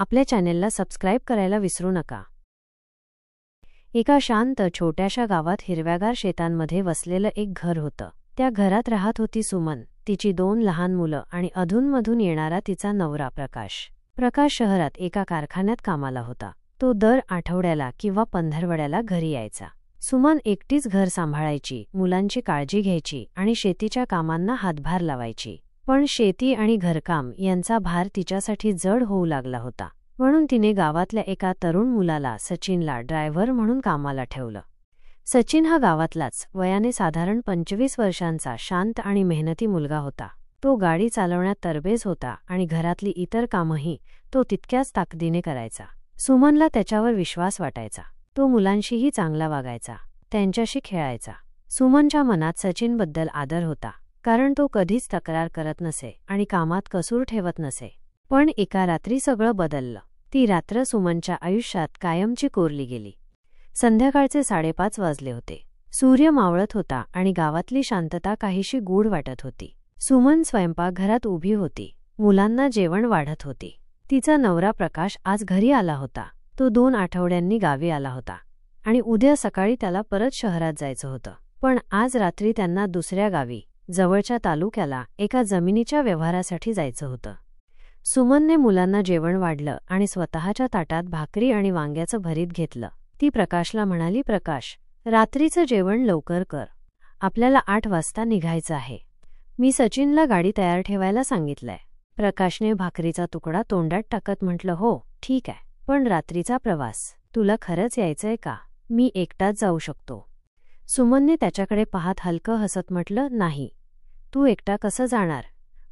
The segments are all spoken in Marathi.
आपल्या चॅनेलला सबस्क्राईब करायला विसरू नका। एका शांत छोट्याशा गावात हिरव्यागार शेतांमध्ये वसलेलं एक घर होतं। त्या घरात राहत होती सुमन, तिची 2 लहान मुलं आणि अधूनमधून येणारा तिचा नवरा प्रकाश। प्रकाश शहरात एका कारखान्यात कामाला होता। तो दर आठवड्याला किंवा पंधरवड्याला घरी यायचा। सुमन एकटीच घर सांभाळायची, मुलांची काळजी घ्यायची आणि शेतीच्या कामांना हातभार लावायची। पण शेती आणि घरकाम यांचा भार तिच्यासाठी जड होऊ लागला होता। म्हणून तिने गावातल्या एका तरुण मुलाला, सचिनला, ड्रायव्हर म्हणून कामाला ठेवलं। सचिन हा गावातलाच, वयाने साधारण 25 वर्षांचा, शांत आणि मेहनती मुलगा होता। तो गाडी चालवण्यात तरबेज होता आणि घरातली इतर कामंही तो तितक्याच ताकदीने करायचा। सुमनला त्याच्यावर विश्वास वाटायचा। तो मुलांशीही चांगला वागायचा, त्यांच्याशी खेळायचा। सुमनच्या मनात सचिनबद्दल आदर होता, कारण तो कधीच तक्रार करत नसे आणि कामात कसूर ठेवत नसे। पण एका रात्री सगळं बदललं। ती रात्र सुमनच्या आयुष्यात कायमची कोरली गेली। संध्याकाळचे 5:30 वाजले होते। सूर्य मावळत होता आणि गावातली शांतता काहीशी गूढ वाटत होती। सुमन स्वयंपाकघरात उभी होती, मुलांना जेवण वाढत होती। तिचा नवरा प्रकाश आज घरी आला होता। तो 2 आठवड्यांनी गावी आला होता आणि उद्या सकाळी त्याला परत शहरात जायचं होतं। पण आज रात्री त्यांना दुसऱ्या गावी, जवळच्या तालुक्याला, एका जमिनीच्या व्यवहारासाठी जायचं होतं। सुमनने मुलांना जेवण वाढलं आणि स्वतःच्या ताटात भाकरी आणि वांग्याचं भरीत घेतलं। ती प्रकाशला म्हणाली, प्रकाश, रात्रीचं जेवण लवकर कर, आपल्याला 8 वाजता निघायचं आहे। मी सचिनला गाडी तयार ठेवायला सांगितलंय। प्रकाशने भाकरीचा तुकडा तोंडात टाकत म्हटलं, हो ठीक आहे, पण रात्रीचा प्रवास, तुला खरंच यायचंय का? मी एकटाच जाऊ शकतो। सुमनने त्याच्याकडे पाहत हलकं हसत म्हटलं, नाही, तू एकटा कसं जाणार?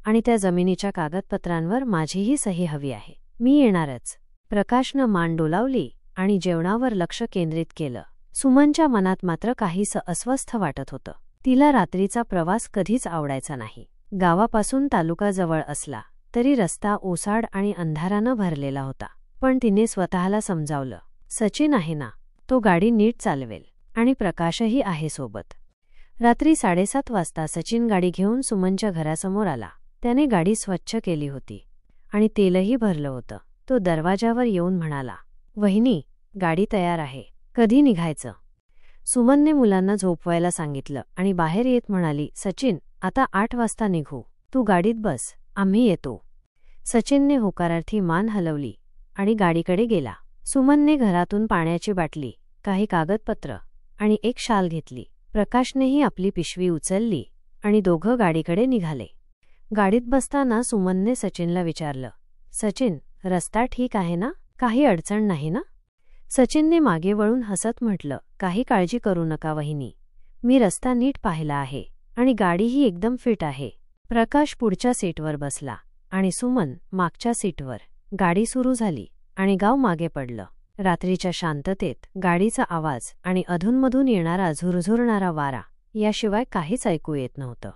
आणि त्या जमिनीच्या कागदपत्रांवर माझीही सही हवी आहे। मी येणारच। प्रकाशनं मान डोलावली आणि जेवणावर लक्ष केंद्रित केलं। सुमनच्या मनात मात्र काहीसं अस्वस्थ वाटत होतं। तिला रात्रीचा प्रवास कधीच आवडायचा नाही। गावापासून तालुका जवळ असला तरी रस्ता ओसाड आणि अंधारानं भरलेला होता। पण तिने स्वतःला समजावलं, सचिन आहे ना, तो गाडी नीट चालवेल आणि प्रकाशही आहे सोबत। रात्री 7:30 वाजता सचिन गाडी घेऊन सुमनच्या घरासमोर आला। त्याने गाडी स्वच्छ केली होती आणि तेलही भरलं होतं। तो दरवाजावर येऊन म्हणाला, वहिनी, गाडी तयार आहे, कधी निघायचं? सुमनने मुलांना झोपवायला सांगितलं आणि बाहेर येत म्हणाली, सचिन, आता 8 वाजता निघू, तू गाडीत बस, आम्ही येतो। सचिनने होकारार्थी मान हलवली आणि गाडीकडे गेला। सुमनने घरातून पाण्याची बाटली, काही कागदपत्र आणि एक शाल घेतली। प्रकाशनेही आपली पिशवी उचलली आणि दोघं गाडीकडे निघाले। गाडीत बसताना सुमनने सचिनला विचारलं, सचिन, रस्ता ठीक आहे ना? काही अडचण नाही ना? सचिनने मागे वळून हसत म्हटलं, काही काळजी करू नका वहिनी, मी रस्ता नीट पाहिला आहे आणि गाडीही एकदम फिट आहे। प्रकाश पुढच्या सीटवर बसला आणि सुमन मागच्या सीटवर। गाडी सुरू झाली आणि गाव मागे पडलं। रात्रीच्या शांततेत गाडीचा आवाज आणि अधूनमधून येणारा झुरझुरणारा वारा याशिवाय काहीच ऐकू येत नव्हतं।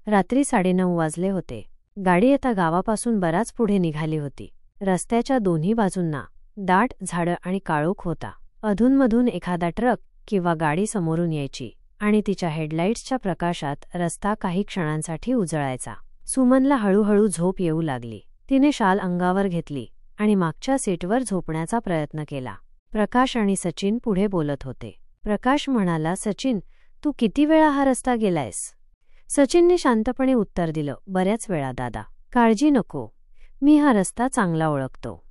रात्री 9:30 वाजले होते। गाडी आता गावापासून बराच पुढे निघाली होती। रस्त्याच्या दोन्ही बाजूंना दाट झाडं आणि काळोख होता। अधूनमधून एखादा ट्रक किंवा गाडी समोरून यायची आणि तिच्या हेडलाईट्सच्या प्रकाशात रस्ता काही क्षणांसाठी उजळायचा। सुमनला हळूहळू झोप येऊ लागली। तिने शाल अंगावर घेतली आणि मागच्या सीटवर झोपण्याचा प्रयत्न केला। प्रकाश आणि सचिन पुढे बोलत होते। प्रकाश म्हणाला, सचिन, तू किती वेळा हा रस्ता गेलायस? सचिनने शांतपणे उत्तर दिलं, बऱ्याच वेळा दादा, काळजी नको, मी हा रस्ता चांगला ओळखतो।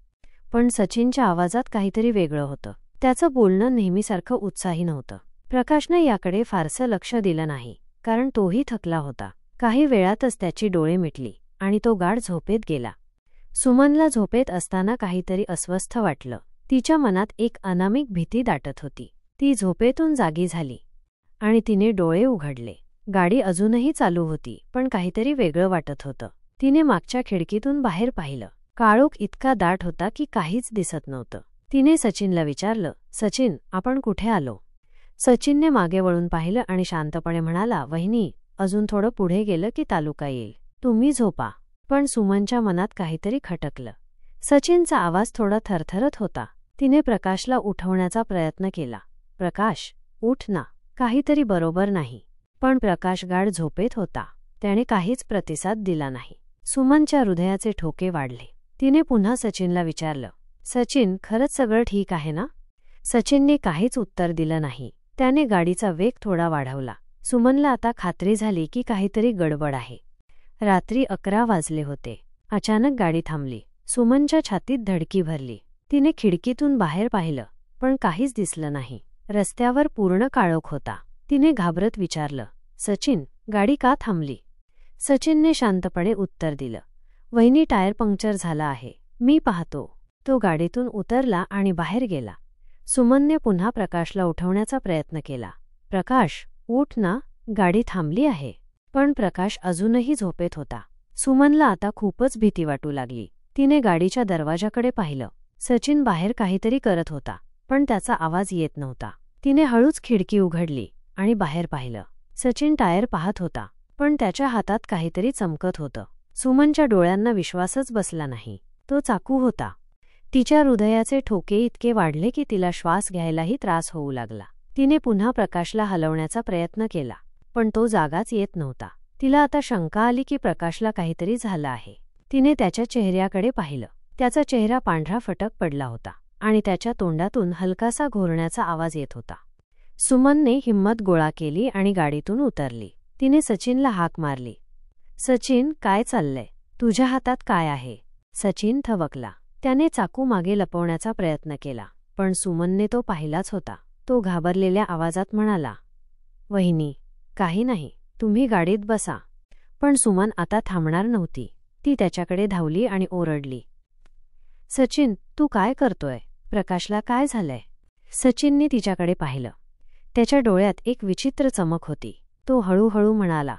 पण सचिनच्या आवाजात काहीतरी वेगळं होतं। त्याचं बोलणं नेहमीसारखं उत्साही नव्हतं। प्रकाशने याकडे फारसं लक्ष दिलं नाही, कारण तोही थकला होता। काही वेळातच त्याची डोळे मिटली आणि तो गाढ झोपेत गेला। सुमनला झोपेत असताना काहीतरी अस्वस्थ वाटलं। तिच्या मनात एक अनामिक भीती दाटत होती। ती झोपेतून जागी झाली आणि तिने डोळे उघडले। गाडी अजूनही चालू होती, पण काहीतरी वेगळं वाटत होतं। तिने मागच्या खिडकीतून बाहेर पाहिलं। काळोख इतका दाट होता की काहीच दिसत नव्हतं। तिने सचिनला विचारलं, सचिन, आपण कुठे आलो? सचिनने मागे वळून पाहिलं आणि शांतपणे म्हणाला, वहिनी, अजून थोडं पुढे गेलं की तालुका येईल, तुम्ही झोपा। पण सुमनच्या मनात काहीतरी खटकलं। सचिनचा आवाज थोडा थरथरत होता। तिने प्रकाशला उठवण्याचा प्रयत्न केला, प्रकाश, उठ ना, काहीतरी बरोबर नाही। पण प्रकाश गाढ झोपेत होता। त्याने काहीच प्रतिसाद दिला नाही। सुमनच्या हृदयाचे ठोके वाढले। तिने पुन्हा सचिनला विचारलं, सचिन, खरंच सगळं ठीक आहे ना? सचिनने काहीच उत्तर दिलं नाही. त्याने गाडीचा वेग थोडा वाढवला. सुमनला आता खात्री झाली की काहीतरी गडबड आहे. रात्री 11 वाजले होते. अचानक गाडी थांबली. सुमनच्या छातीत धडकी भरली. तिने खिडकीतून बाहेर पाहिलं, पण काहीच दिसलं नाही. रस्त्यावर पूर्ण काळोख होता. तिने घाबरत विचारलं, सचिन, गाडी का थांबली? सचिनने शांतपणे उत्तर दिलं, वहिनी, टायर पंक्चर झाला आहे, मी पाहतो. तो गाडीतून उतरला आणि बाहेर गेला. सुमनने पुन्हा प्रकाशला उठवण्याचा प्रयत्न केला. प्रकाश, उठ ना, गाडी थांबली आहे. पण प्रकाश अजूनही झोपेत होता. सुमनला आता खूपच भीती वाटू लागली. तिने गाडीच्या दरवाजाकडे पाहिलं. सचिन बाहेर काहीतरी करत होता, पण त्याचा आवाज येत नव्हता. तिने हळूच खिडकी उघडली आणि बाहेर पाहिलं. सचिन टायर पाहत होता, पण त्याच्या हातात काहीतरी चमकत होतं. सुमनच्या डोळ्यांना विश्वासच बसला नाही. तो चाकू होता. तिच्या हृदयाचे ठोके इतके वाढले की तिला श्वास घ्यायलाही त्रास होऊ लागला. तिने पुन्हा प्रकाशला हलवण्याचा प्रयत्न केला, पण तो जागाच येत नव्हता. तिला आता शंका आली की प्रकाशला काहीतरी झालं आहे. तिने त्याच्या चेहऱ्याकडे पाहिलं. त्याचा चेहरा पांढरा फटक पडला होता आणि त्याच्या तोंडातून हलकासा घोरण्याचा आवाज येत होता. सुमनने हिंमत गोळा केली आणि गाडीतून उतरली. तिने सचिनला हाक मारली. सचिन, काय चाललंय? तुझ्या हातात काय आहे? सचिन थबकला. त्याने चाकू मागे लपवण्याचा प्रयत्न केला, पण सुमनने तो पाहिलाच होता. तो घाबरलेल्या आवाजात म्हणाला, वहिनी, काही नाही, तुम्ही गाडीत बसा. पण सुमन आता थांबणार नव्हती. ती त्याच्याकडे धावली आणि ओरडली, सचिन, तू काय करतोय? प्रकाशला काय झालंय? सचिनने तिच्याकडे पाहिलं. त्याच्या डोळ्यात एक विचित्र चमक होती. तो हळूहळू म्हणाला,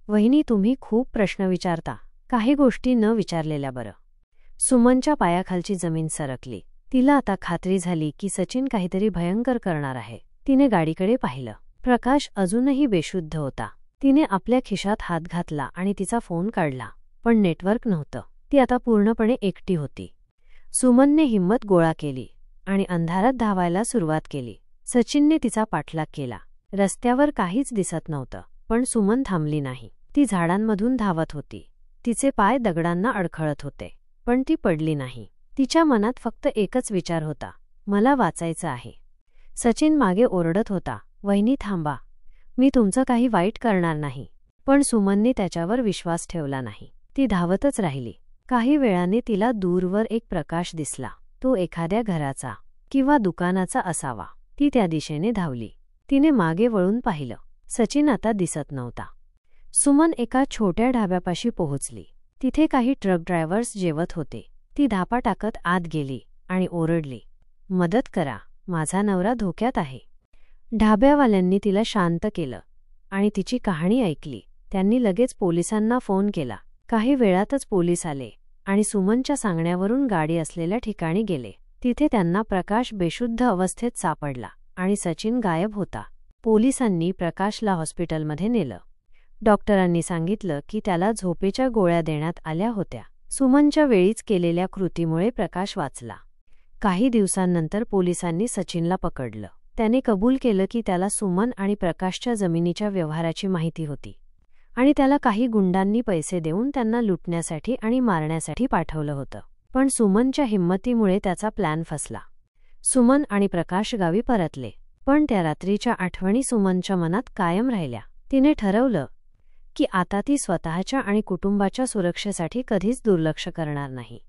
वहिनी, तुम्ही खूप प्रश्न विचारता, काही गोष्टी न विचारलेल्या बरं. सुमनच्या पायाखालची जमीन सरकली. तिला आता खात्री झाली की सचिन काहीतरी भयंकर करणार आहे. तिने गाडीकडे पाहिलं. प्रकाश अजूनही बेशुद्ध होता. तिने आपल्या खिशात हात घातला आणि तिचा फोन काढला, पण नेटवर्क नव्हतं. ती आता पूर्णपणे एकटी होती. सुमनने हिंमत गोळा केली आणि अंधारात धावायला सुरुवात केली. सचिनने तिचा पाठलाग केला. रस्त्यावर काहीच दिसत नव्हतं, पण सुमन थांबली नाही. ती झाडांमधून धावत होती. तिचे पाय दगडांना अडखळत होते, पण ती पडली नाही. तिच्या मनात फक्त एकच विचार होता, मला वाचायचं आहे. सचिन मागे ओरडत होता, वहिनी थांबा, मी तुमचं काही वाईट करणार नाही. पण सुमनने त्याच्यावर विश्वास ठेवला नाही. ती धावतच राहिली. काही वेळाने तिला दूरवर एक प्रकाश दिसला. तो एखाद्या घराचा किंवा दुकानाचा असावा. ती त्या दिशेने धावली. तिने मागे वळून पाहिलं. सचिन आता दिसत नव्हता. सुमन एका छोट्या ढाब्यापाशी पोहोचली. तिथे काही ट्रक ड्रायव्हर्स जेवत होते. ती धापा टाकत आत गेली आणि ओरडली, मदत करा, माझा नवरा धोक्यात आहे. ढाब्यावाल्यांनी तिला शांत केलं आणि तिची कहाणी ऐकली. त्यांनी लगेच पोलिसांना फोन केला. काही वेळातच पोलीस आले आणि सुमनच्या सांगण्यावरून गाडी असलेल्या ठिकाणी गेले. तिथे त्यांना प्रकाश बेशुद्ध अवस्थेत सापडला आणि सचिन गायब होता. पोलिसांनी प्रकाशला हॉस्पिटलमध्ये नेलं. डॉक्टरांनी सांगितलं की त्याला झोपेच्या गोळ्या देण्यात आल्या होत्या. सुमनच्या वेळीच केलेल्या कृतीमुळे प्रकाश वाचला. काही दिवसांनंतर पोलिसांनी सचिनला पकडलं. त्याने कबूल केलं की त्याला सुमन आणि प्रकाशच्या जमिनीच्या व्यवहाराची माहिती होती आणि त्याला काही गुंडांनी पैसे देऊन त्यांना लुटण्यासाठी आणि मारण्यासाठी पाठवलं होतं. पण सुमनच्या हिंमतीमुळे त्याचा प्लॅन फसला. सुमन आणि प्रकाश गावी परतले, पण त्या रात्रीच्या आठवणी सुमनच्या मनात कायम राहिल्या. तिने ठरवलं की आता ती स्वतःच्या आणि कुटुंबाच्या सुरक्षेसाठी कधीच दुर्लक्ष करणार नाही.